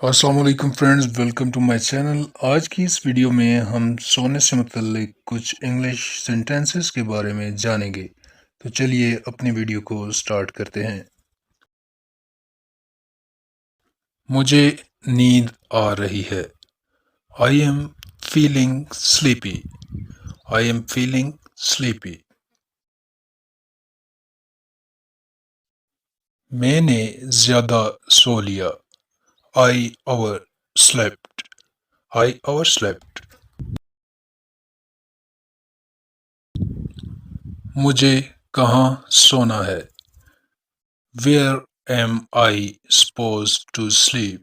अस्सलाम वालेकुम friends, welcome to my channel. आज की इस वीडियो में हम सोने से मुतल्लिक कुछ इंग्लिश सेंटेंसेस के बारे में जानेंगे। तो चलिए अपनी वीडियो को स्टार्ट करते हैं। मुझे नींद आ रही है। I am feeling sleepy. I am feeling sleepy. मैंने ज़्यादा सो लिया। आई ओवर स्लेप्ट। आई ओवर स्लेप्ट। मुझे कहाँ सोना है? Where am I supposed to sleep?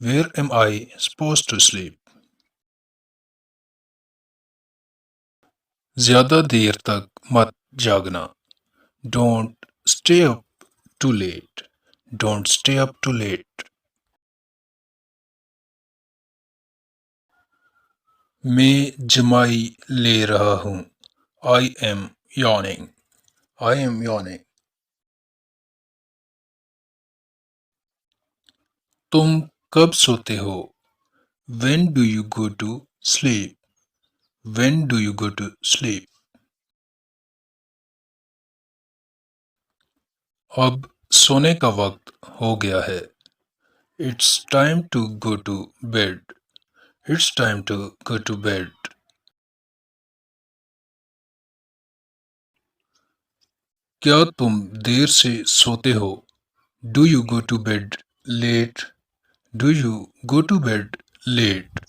Where am I supposed to sleep? ज़्यादा देर तक मत जागना। Don't stay up too late. Don't stay up too late. मैं जमाई ले रहा हूँ। I am yawning. I am yawning. तुम कब सोते हो? When do you go to sleep? When do you go to sleep? अब सोने का वक्त हो गया है। It's time to go to bed. It's time to go to bed. क्या तुम देर से सोते हो? Do you go to bed late? Do you go to bed late?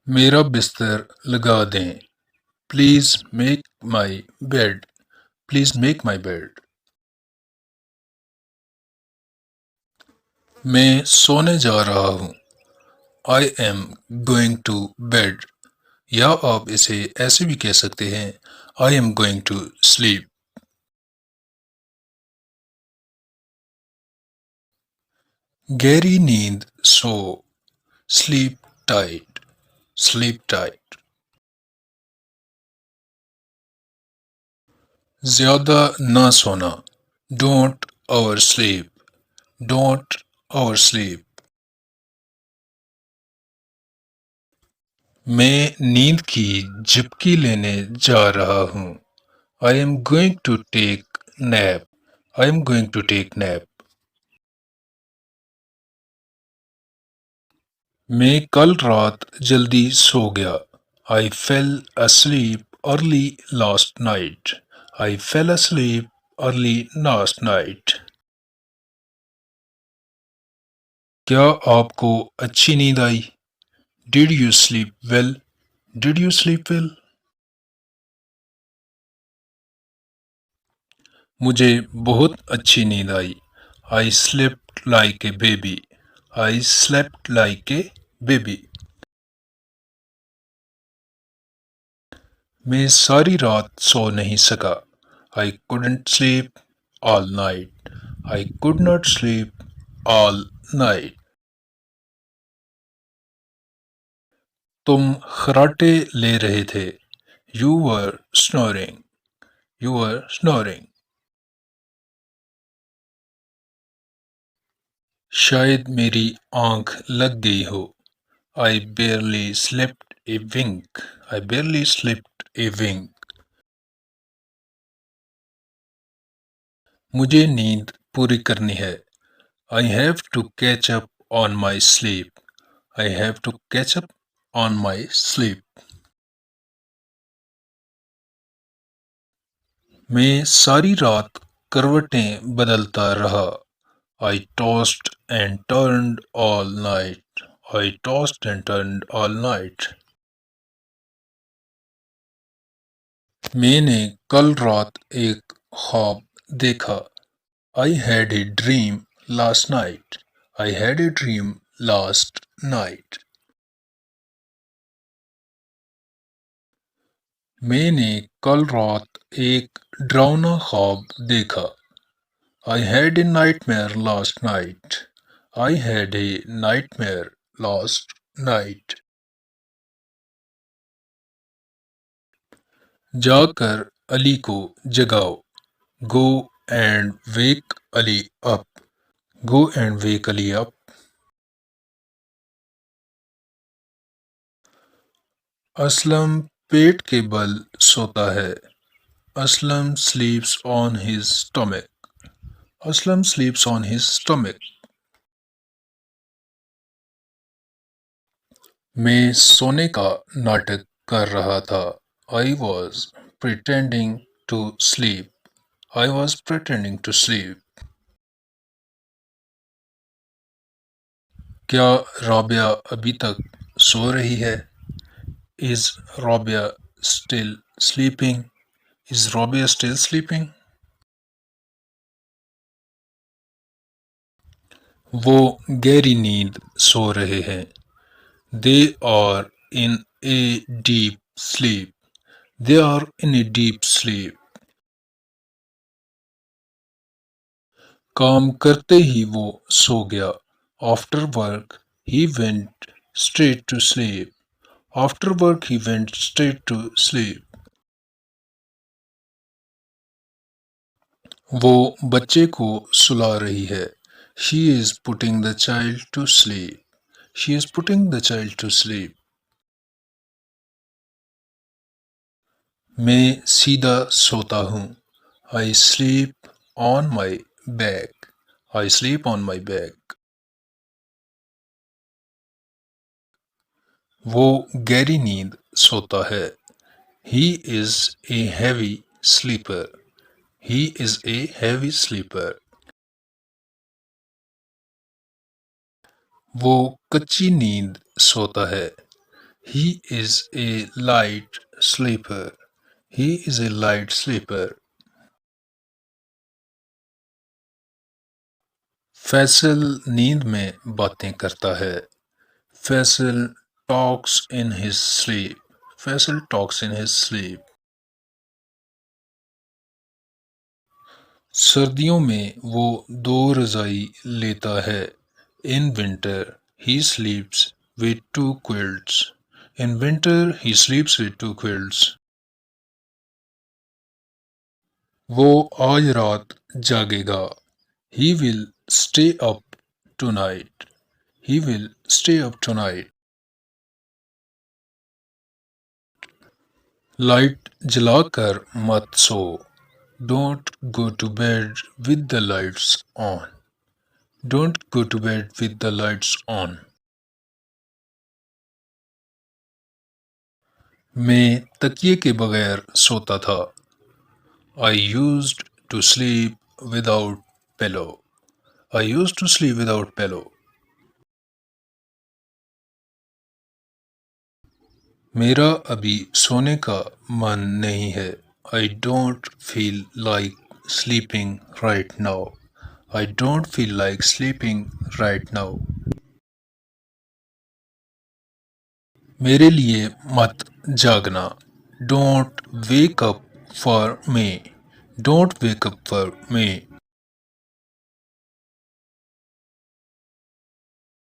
मेरा बिस्तर लगा दें। Please make my bed. Please make my bed. मैं सोने जा रहा हूँ। I am going to bed. या आप इसे ऐसे भी कह सकते हैं I am going to sleep. गहरी नींद सो। Sleep tight. Sleep tight. ज़्यादा ना सोना। Don't oversleep. Don't oversleep. मैं नींद की झपकी लेने जा रहा हूँ। I am going to take nap. I am going to take nap. मैं कल रात जल्दी सो गया। I fell asleep early last night. I fell asleep early last night. क्या आपको अच्छी नींद आई? Did you sleep well? Did you sleep well? मुझे बहुत अच्छी नींद आई। I slept like a baby. I slept like a baby. मैं सारी रात सो नहीं सका। I couldn't sleep all night. I could not sleep all night. तुम खर्राटे ले रहे थे। You were snoring. You were snoring. शायद मेरी आंख लग गई हो। I barely slept a wink. I barely slept a wink. मुझे नींद पूरी करनी है। I have to catch up on my sleep. I have to catch up on my sleep. मैं सारी रात करवटें बदलता रहा। I tossed and turned all night. I tossed and turned all night. मैंने कल रात एक ख्वाब देखा। I had a dream last night. I had a dream last night. मैंने कल रात एक डरावना ख्वाब देखा। I had a nightmare last night. I had a nightmare last night. जाकर अली को जगाओ। Go and wake Ali up. Go and wake Ali up. Aslam पेट के बल सोता है. Aslam sleeps on his stomach. Aslam sleeps on his stomach. मैं सोने का नाटक कर रहा था. I was pretending to sleep. I was pretending to sleep. क्या राबिया अभी तक सो रही है? Is Rabia still sleeping? Is Rabia still sleeping? वो गहरी नींद सो रहे हैं. They are in a deep sleep. They are in a deep sleep. काम करते ही वो सो गया. After work, he went straight to sleep. After work, he went straight to sleep. वो बच्चे को सुला रही है. She is putting the child to sleep. She is putting the child to sleep. मैं सीधा सोता हूँ. I sleep on my back. I sleep on my back. वो गहरी नींद सोता है. He is a heavy sleeper. He is a heavy sleeper. वो कच्ची नींद सोता है. He is a light sleeper. He is a light sleeper. Faisal नींद में बातें करता है. Faisal talks in his sleep. Faisal talks in his sleep. सर्दियों में वो दो रजाई लेता है. In winter, he sleeps with two quilts. In winter, he sleeps with two quilts. वो आज रात जागेगा. He will stay up tonight. He will stay up tonight. Light जलाकर मत सो. Don't go to bed with the lights on. Don't go to bed with the lights on. मैं तकिए के बगैर सोता था. I used to sleep without pillow. I used to sleep without pillow. मेरा अभी सोने का मन नहीं है. I don't feel like sleeping right now. I don't feel like sleeping right now. मेरे लिए मत जागना. Don't wake up for me. Don't wake up for me.